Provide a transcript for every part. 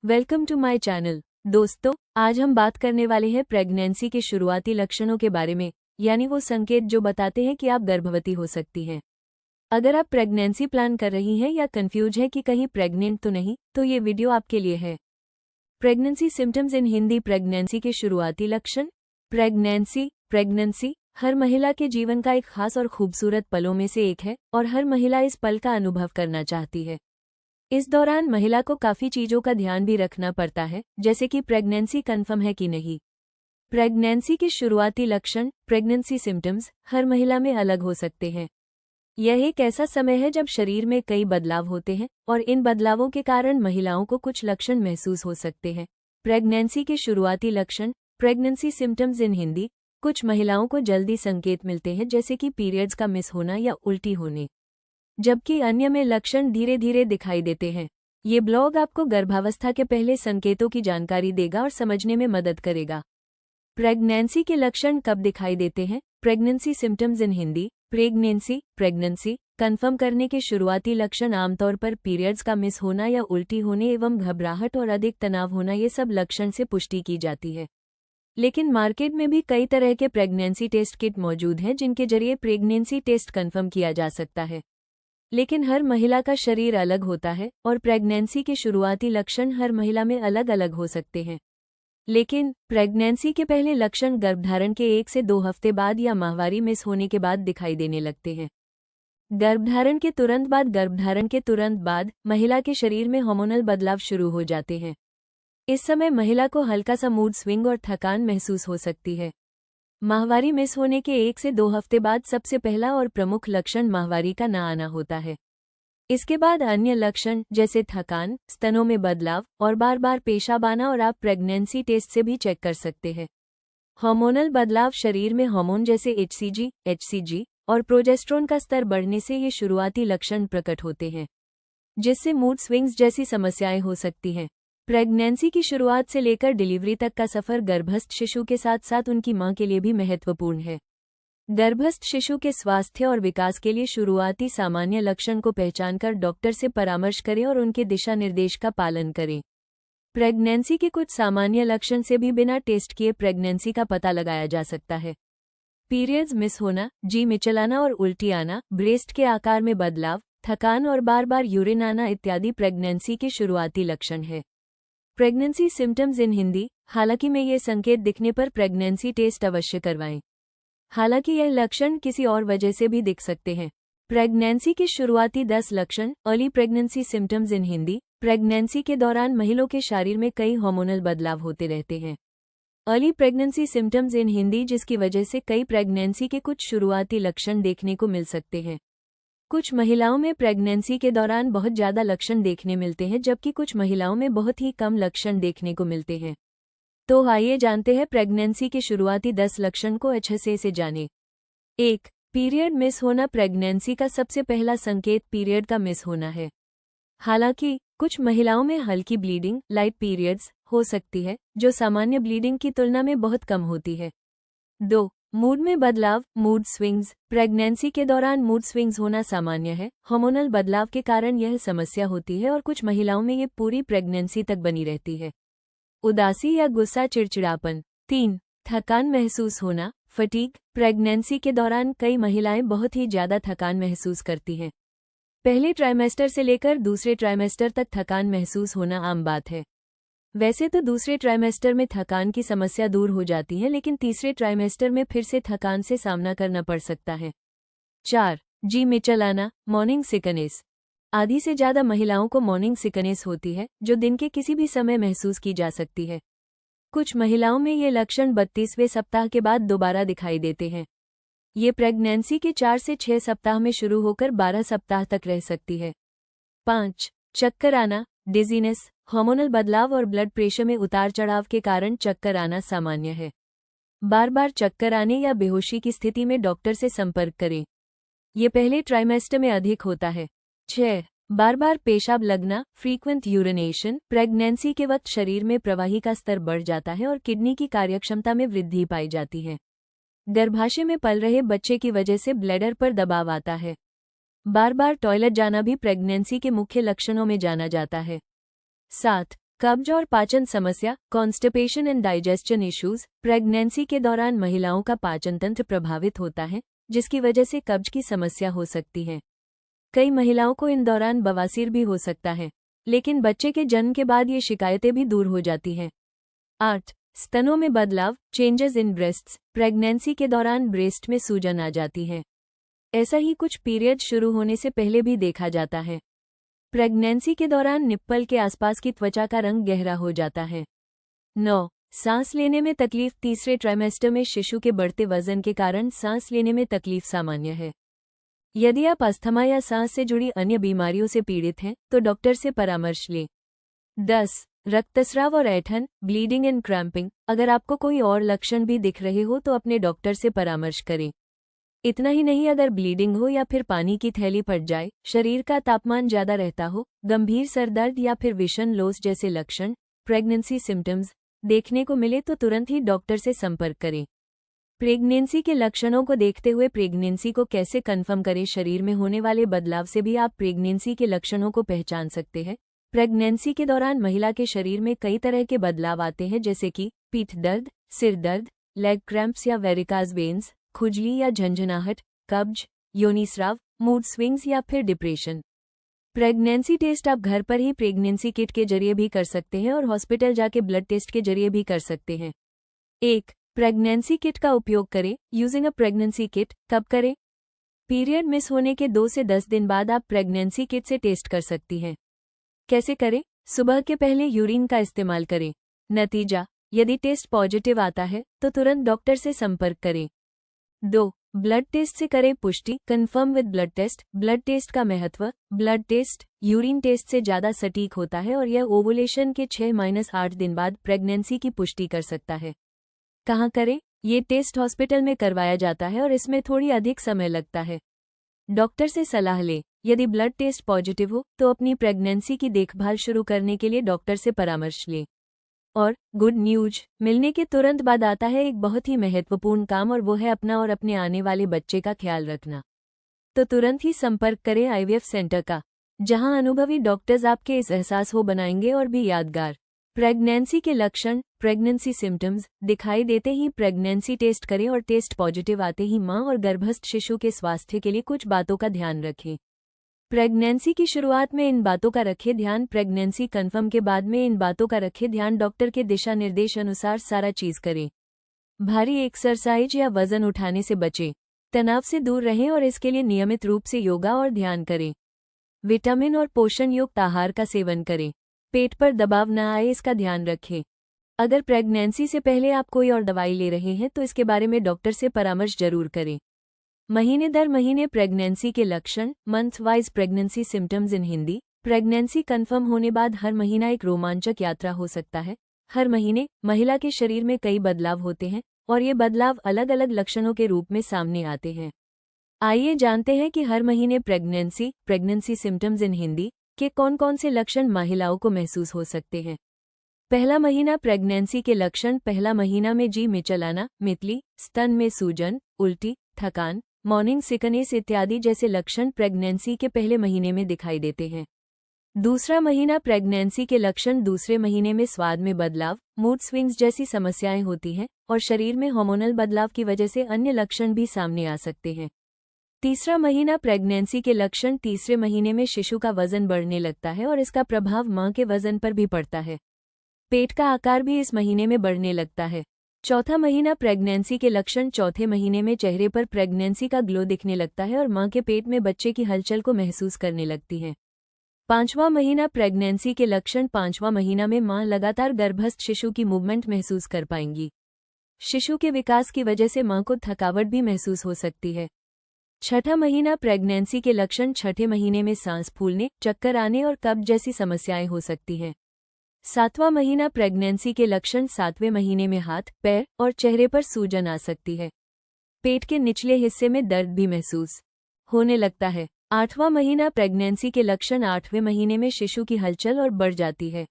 Welcome to my channel. दोस्तों, आज हम बात करने वाले हैं प्रेगनेंसी के शुरुआती लक्षणों के बारे में, यानी वो संकेत जो बताते हैं कि आप गर्भवती हो सकती हैं। अगर आप प्रेगनेंसी प्लान कर रही हैं या कंफ्यूज हैं कि कहीं प्रेग्नेंट तो नहीं, तो ये वीडियो आपके लिए है। प्रेगनेंसी सिम्टम्स इन हिंदी। प्रेगनेंसी के शुरुआती लक्षण। प्रेगनेंसी हर महिला के जीवन का एक खास और खूबसूरत पलों में से एक है और हर महिला इस पल का अनुभव करना चाहती है। इस दौरान महिला को काफ़ी चीज़ों का ध्यान भी रखना पड़ता है, जैसे कि प्रेगनेंसी कन्फर्म है कि नहीं। प्रेगनेंसी के शुरुआती लक्षण। प्रेगनेंसी सिम्टम्स हर महिला में अलग हो सकते हैं। यह एक ऐसा समय है जब शरीर में कई बदलाव होते हैं और इन बदलावों के कारण महिलाओं को कुछ लक्षण महसूस हो सकते हैं। प्रेगनेंसी के शुरुआती लक्षण। प्रेगनेंसी सिम्टम्स इन हिंदी। कुछ महिलाओं को जल्दी संकेत मिलते हैं, जैसे कि पीरियड्स का मिस होना या उल्टी होने, जबकि अन्य में लक्षण धीरे धीरे दिखाई देते हैं। ये ब्लॉग आपको गर्भावस्था के पहले संकेतों की जानकारी देगा और समझने में मदद करेगा। प्रेगनेंसी के लक्षण कब दिखाई देते हैं। प्रेगनेंसी सिम्टम्स इन हिंदी। प्रेगनेंसी कन्फर्म करने के शुरुआती लक्षण आमतौर पर पीरियड्स का मिस होना या उल्टी होने एवं घबराहट और अधिक तनाव होना, ये सब लक्षण से पुष्टि की जाती है। लेकिन मार्केट में भी कई तरह के प्रेगनेंसी टेस्ट किट मौजूद हैं जिनके जरिए प्रेगनेंसी टेस्ट कन्फर्म किया जा सकता है। लेकिन हर महिला का शरीर अलग होता है और प्रेगनेंसी के शुरुआती लक्षण हर महिला में अलग अलग हो सकते हैं। लेकिन प्रेगनेंसी के पहले लक्षण गर्भधारण के 1 से 2 हफ्ते बाद या माहवारी मिस होने के बाद दिखाई देने लगते हैं। गर्भधारण के तुरंत बाद महिला के शरीर में हार्मोनल बदलाव शुरू हो जाते हैं। इस समय महिला को हल्का सा मूड स्विंग और थकान महसूस हो सकती है। माहवारी मिस होने के 1 से 2 हफ्ते बाद सबसे पहला और प्रमुख लक्षण माहवारी का न आना होता है। इसके बाद अन्य लक्षण जैसे थकान, स्तनों में बदलाव और बार बार पेशाब आना, और आप प्रेगनेंसी टेस्ट से भी चेक कर सकते हैं। हार्मोनल बदलाव। शरीर में हार्मोन जैसे एचसीजी और प्रोजेस्टेरोन का स्तर बढ़ने से ये शुरुआती लक्षण प्रकट होते हैं, जिससे मूड स्विंग्स जैसी समस्याएं हो सकती हैं। प्रेगनेंसी की शुरुआत से लेकर डिलीवरी तक का सफर गर्भस्थ शिशु के साथ साथ उनकी मां के लिए भी महत्वपूर्ण है। गर्भस्थ शिशु के स्वास्थ्य और विकास के लिए शुरुआती सामान्य लक्षण को पहचानकर डॉक्टर से परामर्श करें और उनके दिशा निर्देश का पालन करें। प्रेगनेंसी के कुछ सामान्य लक्षण से भी बिना टेस्ट किए प्रेगनेंसी का पता लगाया जा सकता है। पीरियड्स मिस होना, जी मिचलाना और उल्टी आना, ब्रेस्ट के आकार में बदलाव, थकान और बार बार यूरिन आना इत्यादि प्रेगनेंसी के शुरुआती लक्षण है। प्रेगनेंसी सिम्टम्स इन हिंदी। हालांकि में ये संकेत दिखने पर प्रेगनेंसी टेस्ट अवश्य करवाएं। हालांकि यह लक्षण किसी और वजह से भी दिख सकते हैं। प्रेगनेंसी के शुरुआती 10 लक्षण। अर्ली प्रेगनेंसी सिम्टम्स इन हिंदी। प्रेगनेंसी के दौरान महिलाओं के शरीर में कई हार्मोनल बदलाव होते रहते हैं। अर्ली प्रेगनेंसी सिम्टम्स इन हिंदी, जिसकी वजह से कई प्रेगनेंसी के कुछ शुरुआती लक्षण देखने को मिल सकते हैं। कुछ महिलाओं में प्रेगनेंसी के दौरान बहुत ज़्यादा लक्षण देखने मिलते हैं, जबकि कुछ महिलाओं में बहुत ही कम लक्षण देखने को मिलते हैं। तो आइए जानते हैं प्रेगनेंसी के शुरुआती 10 लक्षण को अच्छे से जानें। 1. पीरियड मिस होना। प्रेगनेंसी का सबसे पहला संकेत पीरियड का मिस होना है। हालांकि कुछ महिलाओं में हल्की ब्लीडिंग, लाइट पीरियड्स हो सकती है, जो सामान्य ब्लीडिंग की तुलना में बहुत कम होती है। 2. मूड में बदलाव, मूड स्विंग्स। प्रेगनेंसी के दौरान मूड स्विंग्स होना सामान्य है। हार्मोनल बदलाव के कारण यह समस्या होती है और कुछ महिलाओं में ये पूरी प्रेगनेंसी तक बनी रहती है। उदासी या गुस्सा, चिड़चिड़ापन। 3. थकान महसूस होना, फटीग। प्रेगनेंसी के दौरान कई महिलाएं बहुत ही ज्यादा थकान महसूस करती हैं। पहले ट्राइमेस्टर से लेकर दूसरे ट्राइमेस्टर तक थकान महसूस होना आम बात है। वैसे तो दूसरे ट्राइमेस्टर में थकान की समस्या दूर हो जाती है, लेकिन तीसरे ट्राइमेस्टर में फिर से थकान से सामना करना पड़ सकता है। 4. जी मिचलाना, मॉर्निंग सिकनेस। आधी से ज़्यादा महिलाओं को मॉर्निंग सिकनेस होती है, जो दिन के किसी भी समय महसूस की जा सकती है। कुछ महिलाओं में ये लक्षण 32वें सप्ताह के बाद दोबारा दिखाई देते हैं। ये प्रेगनेंसी के 4 से 6 सप्ताह में शुरू होकर 12 सप्ताह तक रह सकती है। 5. चक्कर आना, डिजीनेस। हार्मोनल बदलाव और ब्लड प्रेशर में उतार चढ़ाव के कारण चक्कर आना सामान्य है। बार बार चक्कर आने या बेहोशी की स्थिति में डॉक्टर से संपर्क करें। ये पहले ट्राइमेस्टर में अधिक होता है। 6. बार बार पेशाब लगना, फ्रीक्वेंट यूरिनेशन। प्रेगनेंसी के वक्त शरीर में प्रवाही का स्तर बढ़ जाता है और किडनी की कार्यक्षमता में वृद्धि पाई जाती है। गर्भाशय में पल रहे बच्चे की वजह से ब्लैडर पर दबाव आता है। बार बार टॉयलेट जाना भी प्रेगनेंसी के मुख्य लक्षणों में जाना जाता है। 7. कब्ज और पाचन समस्या, constipation and digestion issues. Pregnancy के दौरान महिलाओं का पाचन तंत्र प्रभावित होता है, जिसकी वजह से कब्ज की समस्या हो सकती है। कई महिलाओं को इन दौरान बवासीर भी हो सकता है, लेकिन बच्चे के जन्म के बाद ये शिकायतें भी दूर हो जाती हैं। 8. स्तनों में बदलाव, चेंजेस इन ब्रेस्ट्स। प्रेगनेंसी के दौरान ब्रेस्ट में सूजन आ जाती है। ऐसा ही कुछ पीरियड शुरू होने से पहले भी देखा जाता है। प्रेगनेंसी के दौरान निप्पल के आसपास की त्वचा का रंग गहरा हो जाता है। 9. सांस लेने में तकलीफ। तीसरे ट्राइमेस्टर में शिशु के बढ़ते वजन के कारण सांस लेने में तकलीफ सामान्य है। यदि आप अस्थमा या सांस से जुड़ी अन्य बीमारियों से पीड़ित हैं, तो डॉक्टर से परामर्श लें। 10. रक्तस्राव और ऐंठन, ब्लीडिंग एंड क्रैम्पिंग। अगर आपको कोई और लक्षण भी दिख रहे हो तो अपने डॉक्टर से परामर्श करें। इतना ही नहीं, अगर ब्लीडिंग हो या फिर पानी की थैली फट जाए, शरीर का तापमान ज्यादा रहता हो, गंभीर सर दर्द या फिर विशन लॉस जैसे लक्षण, प्रेगनेंसी सिम्टम्स देखने को मिले तो तुरंत ही डॉक्टर से संपर्क करें। प्रेगनेंसी के लक्षणों को देखते हुए प्रेगनेंसी को कैसे कंफर्म करें। शरीर में होने वाले बदलाव से भी आप प्रेगनेंसी के लक्षणों को पहचान सकते हैं। प्रेगनेंसी के दौरान महिला के शरीर में कई तरह के बदलाव आते हैं, जैसे कि पीठ दर्द, सिर दर्द, लेग क्रैम्प्स या वेरिकाज वेन्स, खुजली या झंझनाहट, कब्ज, योनिस्राव, मूड स्विंग्स या फिर डिप्रेशन। प्रेगनेंसी टेस्ट आप घर पर ही प्रेगनेंसी किट के जरिए भी कर सकते हैं और हॉस्पिटल जाके ब्लड टेस्ट के जरिए भी कर सकते हैं। 1. प्रेगनेंसी किट का उपयोग करें। यूजिंग अ प्रेगनेंसी किट कब करें? पीरियड मिस होने के 2 से 10 दिन बाद आप प्रेगनेंसी किट से टेस्ट कर सकती हैं। कैसे करें? सुबह के पहले यूरिन का इस्तेमाल करें। नतीजा, यदि टेस्ट पॉजिटिव आता है तो तुरंत डॉक्टर से संपर्क करें। 2. ब्लड टेस्ट से करें पुष्टि। Confirm with blood test. Blood test का महत्व। ब्लड टेस्ट यूरिन टेस्ट से ज्यादा सटीक होता है और यह ओवुलेशन के 6-8 दिन बाद प्रेगनेंसी की पुष्टि कर सकता है। कहाँ करें? ये टेस्ट हॉस्पिटल में करवाया जाता है और इसमें थोड़ी अधिक समय लगता है। डॉक्टर से सलाह लें। यदि ब्लड टेस्ट पॉजिटिव हो तो अपनी प्रेगनेंसी की देखभाल शुरू करने के लिए डॉक्टर से परामर्श लें। और गुड न्यूज मिलने के तुरंत बाद आता है एक बहुत ही महत्वपूर्ण काम, और वो है अपना और अपने आने वाले बच्चे का ख्याल रखना। तो तुरंत ही संपर्क करें आईवीएफ सेंटर का, जहां अनुभवी डॉक्टर्स आपके इस एहसास हो बनाएंगे और भी यादगार। प्रेगनेंसी के लक्षण, प्रेगनेंसी सिम्टम्स दिखाई देते ही प्रेगनेंसी टेस्ट करें और टेस्ट पॉजिटिव आते ही मां और गर्भस्थ शिशु के स्वास्थ्य के लिए कुछ बातों का ध्यान रखें। प्रेगनेंसी की शुरुआत में इन बातों का रखें ध्यान। प्रेगनेंसी कंफर्म के बाद में इन बातों का रखें ध्यान। डॉक्टर के दिशा निर्देश अनुसार सारा चीज करें। भारी एक्सरसाइज या वजन उठाने से बचें। तनाव से दूर रहें और इसके लिए नियमित रूप से योगा और ध्यान करें। विटामिन और पोषण युक्त आहार का सेवन करें। पेट पर दबाव न आए, इसका ध्यान रखें। अगर प्रेगनेंसी से पहले आप कोई और दवाई ले रहे हैं तो इसके बारे में डॉक्टर से परामर्श जरूर करें। महीने दर महीने प्रेगनेंसी के लक्षण, मंथ वाइज प्रेगनेंसी सिम्टम्स इन हिंदी। प्रेगनेंसी कंफर्म होने बाद हर महीना एक रोमांचक यात्रा हो सकता है। हर महीने महिला के शरीर में कई बदलाव होते हैं और ये बदलाव अलग अलग लक्षणों के रूप में सामने आते हैं। आइए जानते हैं कि हर महीने प्रेगनेंसी सिम्टम्स इन हिंदी के कौन कौन से लक्षण महिलाओं को महसूस हो सकते हैं। पहला महीना प्रेगनेंसी के लक्षण। पहला महीना में जी मिचलाना, मितली, स्तन में सूजन, उल्टी, थकान, मॉर्निंग सिकनेस इत्यादि जैसे लक्षण प्रेगनेंसी के पहले महीने में दिखाई देते हैं। दूसरा महीना प्रेगनेंसी के लक्षण। दूसरे महीने में स्वाद में बदलाव, मूड स्विंग्स जैसी समस्याएं होती हैं और शरीर में हार्मोनल बदलाव की वजह से अन्य लक्षण भी सामने आ सकते हैं। तीसरा महीना प्रेगनेंसी के लक्षण। तीसरे महीने में शिशु का वजन बढ़ने लगता है और इसका प्रभाव मां के वजन पर भी पड़ता है। पेट का आकार भी इस महीने में बढ़ने लगता है। चौथा महीना प्रेगनेंसी के लक्षण। चौथे महीने में चेहरे पर प्रेगनेंसी का ग्लो दिखने लगता है और मां के पेट में बच्चे की हलचल को महसूस करने लगती है। पांचवा महीना प्रेगनेंसी के लक्षण। पांचवा महीना में मां लगातार गर्भस्थ शिशु की मूवमेंट महसूस कर पाएंगी। शिशु के विकास की वजह से मां को थकावट भी महसूस हो सकती है। छठा महीना प्रेगनेंसी के लक्षण। छठे महीने में सांस फूलने, चक्कर आने और कब्ज जैसी समस्याएं हो सकती हैं। सातवां महीना प्रेगनेंसी के लक्षण। सातवें महीने में हाथ, पैर और चेहरे पर सूजन आ सकती है। पेट के निचले हिस्से में दर्द भी महसूस होने लगता है। आठवां महीना प्रेगनेंसी के लक्षण। आठवें महीने में शिशु की हलचल और बढ़ जाती है।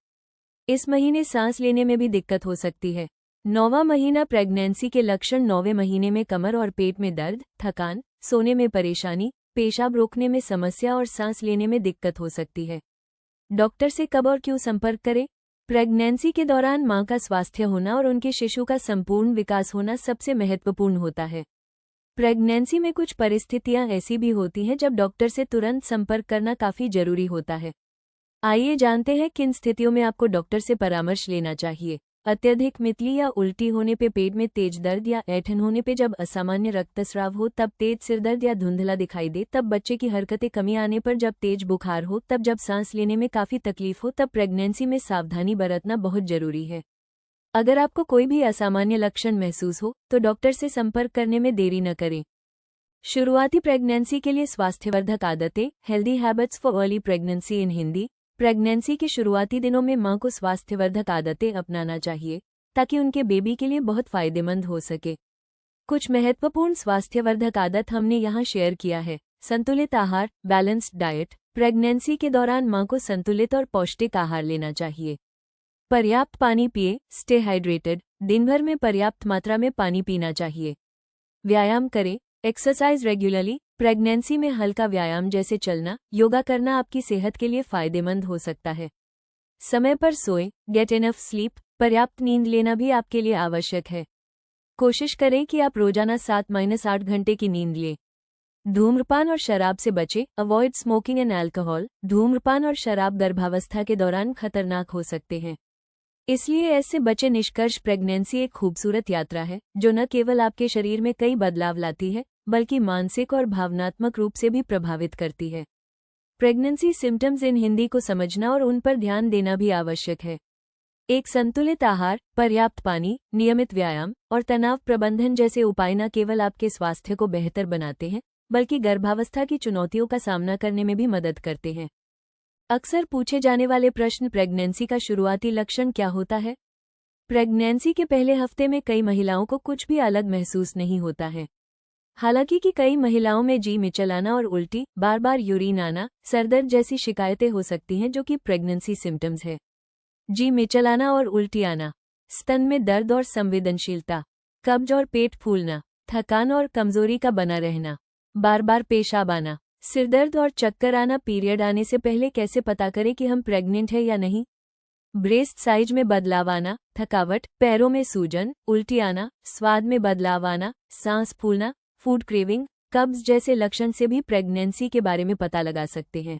इस महीने सांस लेने में भी दिक्कत हो सकती है। नौवां महीना प्रेगनेंसी के लक्षण। नौवें महीने में कमर और पेट में दर्द, थकान, सोने में परेशानी, पेशाब रोकने में समस्या और सांस लेने में दिक्कत हो सकती है। डॉक्टर से कब और क्यों संपर्क करें? प्रेगनेंसी के दौरान मां का स्वास्थ्य होना और उनके शिशु का संपूर्ण विकास होना सबसे महत्वपूर्ण होता है। प्रेगनेंसी में कुछ परिस्थितियां ऐसी भी होती हैं जब डॉक्टर से तुरंत संपर्क करना काफी जरूरी होता है। आइए जानते हैं किन स्थितियों में आपको डॉक्टर से परामर्श लेना चाहिए। अत्यधिक मितली या उल्टी होने पे, पेट में तेज दर्द या ऐंठन होने पे, जब असामान्य रक्तस्राव हो तब, तेज सिरदर्द या धुंधला दिखाई दे तब, बच्चे की हरकतें कमी आने पर, जब तेज बुखार हो तब, जब सांस लेने में काफी तकलीफ हो तब प्रेगनेंसी में सावधानी बरतना बहुत जरूरी है। अगर आपको कोई भी असामान्य लक्षण महसूस हो तो डॉक्टर से संपर्क करने में देरी न करें। शुरुआती प्रेगनेंसी के लिए स्वास्थ्यवर्धक आदतें, healthy habits for early pregnancy in Hindi. Pregnancy के शुरुआती दिनों में मां को स्वास्थ्यवर्धक आदतें अपनाना चाहिए ताकि उनके बेबी के लिए बहुत फायदेमंद हो सके। कुछ महत्वपूर्ण स्वास्थ्यवर्धक आदत हमने यहाँ शेयर किया है। संतुलित आहार, बैलेंस्ड डाइट। प्रेगनेंसी के दौरान मां को संतुलित और पौष्टिक आहार लेना चाहिए। पर्याप्त पानी पिए, स्टे हाइड्रेटेड। दिन भर में पर्याप्त मात्रा में पानी पीना चाहिए। व्यायाम करें, एक्सरसाइज रेगुलरली। प्रेगनेंसी में हल्का व्यायाम जैसे चलना, योगा करना आपकी सेहत के लिए फायदेमंद हो सकता है। समय पर सोएं, गेट इनफ स्लीप। पर्याप्त नींद लेना भी आपके लिए आवश्यक है। कोशिश करें कि आप रोजाना 7-8 घंटे की नींद लें। धूम्रपान और शराब से बचें, अवॉइड स्मोकिंग एंड अल्कोहल। धूम्रपान और शराब गर्भावस्था के दौरान खतरनाक हो सकते हैं, इसलिए ऐसे बचे। निष्कर्ष, प्रेगनेंसी एक खूबसूरत यात्रा है जो न केवल आपके शरीर में कई बदलाव लाती है बल्कि मानसिक और भावनात्मक रूप से भी प्रभावित करती है। प्रेगनेंसी सिम्टम्स इन हिंदी को समझना और उन पर ध्यान देना भी आवश्यक है। एक संतुलित आहार, पर्याप्त पानी, नियमित व्यायाम और तनाव प्रबंधन जैसे उपाय न केवल आपके स्वास्थ्य को बेहतर बनाते हैं बल्कि गर्भावस्था की चुनौतियों का सामना करने में भी मदद करते हैं। अक्सर पूछे जाने वाले प्रश्न, प्रेगनेंसी का शुरुआती लक्षण क्या होता है? प्रेगनेंसी के पहले हफ्ते में कई महिलाओं को कुछ भी अलग महसूस नहीं होता है। हालांकि कई महिलाओं में जी मिचलाना और उल्टी, बार बार यूरिन आना, सरदर्द जैसी शिकायतें हो सकती हैं जो कि प्रेगनेंसी सिम्टम्स है। जी मिचलाना और उल्टी आना, स्तन में दर्द और संवेदनशीलता, कब्ज और पेट फूलना, थकान और कमजोरी का बना रहना, बार बार पेशाब आना, सिरदर्द और चक्कर आना। पीरियड आने से पहले कैसे पता करें कि हम प्रेग्नेंट हैं या नहीं? ब्रेस्ट साइज में बदलाव आना, थकावट, पैरों में सूजन, उल्टी आना, स्वाद में बदलाव आना, सांस फूलना, फूड क्रेविंग, कब्ज जैसे लक्षण से भी प्रेगनेंसी के बारे में पता लगा सकते हैं।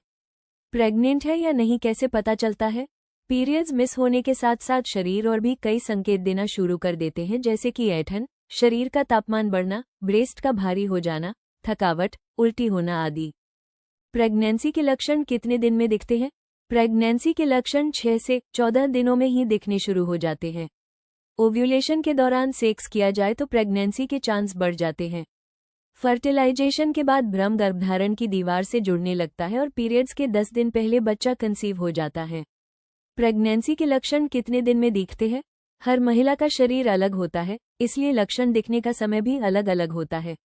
प्रेग्नेंट है या नहीं कैसे पता चलता है? पीरियड्स मिस होने के साथ साथ शरीर और भी कई संकेत देना शुरू कर देते हैं, जैसे कि ऐंठन, शरीर का तापमान बढ़ना, ब्रेस्ट का भारी हो जाना, थकावट, उल्टी होना आदि। प्रेगनेंसी के लक्षण कितने दिन में दिखते हैं? प्रेगनेंसी के लक्षण 6 से 14 दिनों में ही दिखने शुरू हो जाते हैं। ओव्यूलेशन के दौरान सेक्स किया जाए तो प्रेगनेंसी के चांस बढ़ जाते हैं। फर्टिलाइजेशन के बाद भ्रूण गर्भधारण की दीवार से जुड़ने लगता है और पीरियड्स के 10 दिन पहले बच्चा कंसीव हो जाता है। प्रेगनेंसी के लक्षण कितने दिन में दिखते हैं? हर महिला का शरीर अलग होता है, इसलिए लक्षण दिखने का समय भी अलग अलग होता है।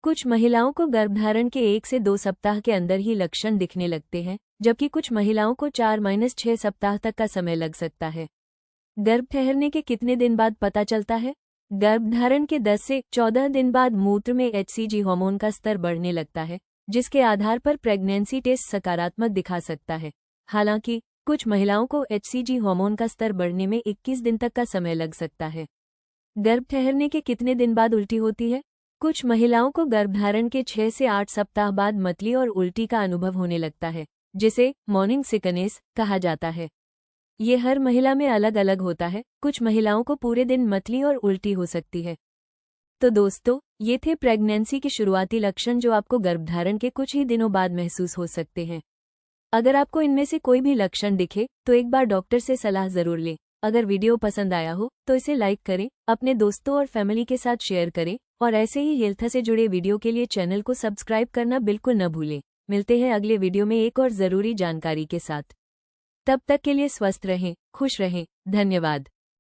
कुछ महिलाओं को गर्भधारण के 1 से 2 सप्ताह के अंदर ही लक्षण दिखने लगते हैं, जबकि कुछ महिलाओं को 4-6 सप्ताह तक का समय लग सकता है। गर्भ ठहरने के कितने दिन बाद पता चलता है? गर्भधारण के 10 से 14 दिन बाद मूत्र में HCG हार्मोन का स्तर बढ़ने लगता है, जिसके आधार पर प्रेगनेंसी टेस्ट सकारात्मक दिखा सकता है। हालांकि कुछ महिलाओं को HCG हार्मोन का स्तर बढ़ने में 21 दिन तक का समय लग सकता है। गर्भ ठहरने के कितने दिन बाद उल्टी होती है? कुछ महिलाओं को गर्भधारण के 6 से 8 सप्ताह बाद मतली और उल्टी का अनुभव होने लगता है, जिसे मॉर्निंग सिकनेस कहा जाता है। ये हर महिला में अलग अलग होता है। कुछ महिलाओं को पूरे दिन मतली और उल्टी हो सकती है। तो दोस्तों, ये थे प्रेगनेंसी के शुरुआती लक्षण जो आपको गर्भधारण के कुछ ही दिनों बाद महसूस हो सकते हैं। अगर आपको इनमें से कोई भी लक्षण दिखे तो एक बार डॉक्टर से सलाह जरूर लें। अगर वीडियो पसंद आया हो तो इसे लाइक करें, अपने दोस्तों और फैमिली के साथ शेयर करें और ऐसे ही हेल्थ से जुड़े वीडियो के लिए चैनल को सब्सक्राइब करना बिल्कुल न भूलें। मिलते हैं अगले वीडियो में एक और जरूरी जानकारी के साथ। तब तक के लिए स्वस्थ रहें, खुश रहें। धन्यवाद।